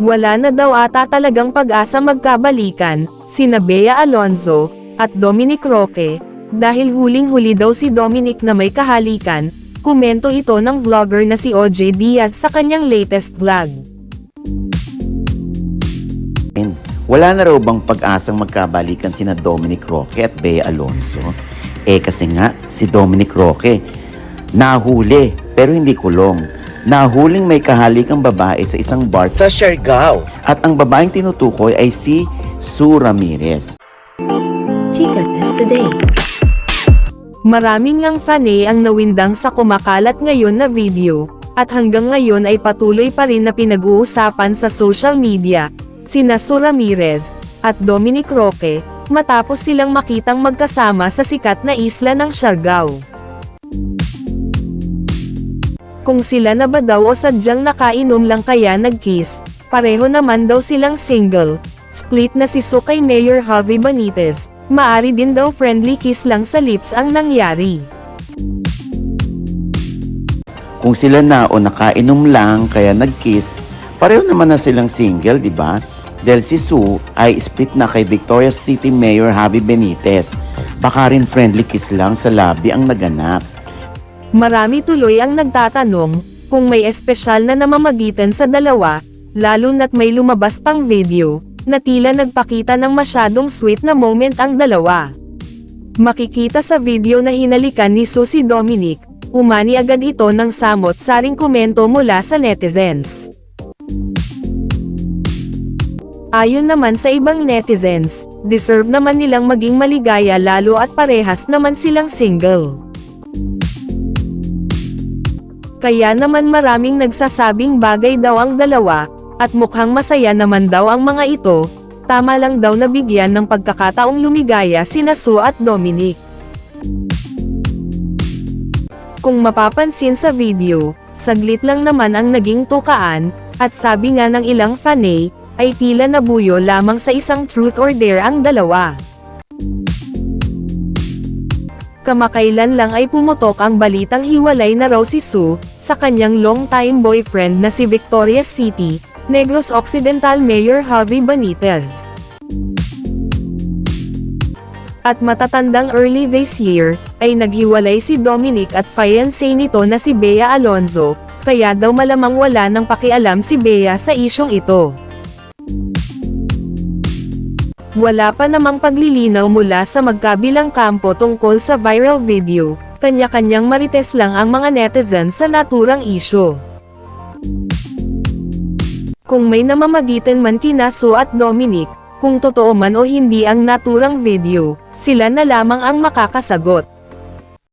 Wala na daw ata talagang pag-asa magkabalikan, sina Bea Alonzo, at Dominic Roque, dahil huling-huli daw si Dominic na may kahalikan, komento ito ng vlogger na si OJ Diaz sa kanyang latest vlog. Wala na raw bang pag-asang magkabalikan sina Dominic Roque at Bea Alonzo? Kasi nga, si Dominic Roque, nahuli pero hindi kulong. Nahuling may kahalikang babae sa isang bar sa Siargao. At ang babaeng tinutukoy ay si Sue Ramirez. Chika Test Today. Maraming ngang fanay ang nawindang sa kumakalat ngayon na video, at hanggang ngayon ay patuloy pa rin na pinag-uusapan sa social media, sina Sue Ramirez at Dominic Roque, matapos silang makitang magkasama sa sikat na isla ng Siargao. Kung sila na ba daw o sadyang nakainom lang kaya nag-kiss, pareho naman daw silang single, split na si Sue kay Mayor Javi Benitez, maari din daw friendly kiss lang sa lips ang nangyari. Kung sila na o nakainom lang kaya nag-kiss, pareho naman na silang single, di ba? Dahil si Sue ay split na kay Victorias City Mayor Javi Benitez. Baka rin friendly kiss lang sa labi ang naganap. Marami tuloy ang nagtatanong kung may espesyal na namamagitan sa dalawa, lalo na't may lumabas pang video na tila nagpakita ng masyadong sweet na moment ang dalawa. Makikita sa video na hinalikan ni Sue si Dominic, umani agad ito ng samot-saring komento mula sa netizens. Ayon naman sa ibang netizens, deserve naman nilang maging maligaya lalo at parehas naman silang single. Kaya naman maraming nagsasabing bagay daw ang dalawa, at mukhang masaya naman daw ang mga ito, tama lang daw nabigyan ng pagkakataong lumigaya sina Sue at Dominic. Kung mapapansin sa video, saglit lang naman ang naging tukaan, at sabi nga ng ilang fanay, ay tila nabuyo lamang sa isang truth or dare ang dalawa. Kamakailan lang ay pumutok ang balitang hiwalay na raw si Sue sa kanyang long-time boyfriend na si Victorias City, Negros Occidental Mayor Javi Benitez. At matatandang early this year, ay naghiwalay si Dominic at fiancé nito na si Bea Alonzo, kaya daw malamang wala nang pakialam si Bea sa isyong ito. Wala pa namang paglilinaw mula sa magkabilang kampo tungkol sa viral video, kanya-kanyang marites lang ang mga netizens sa naturang isyu. Kung may namamagitan man kina Sue at Dominic, kung totoo man o hindi ang naturang video, sila na lamang ang makakasagot.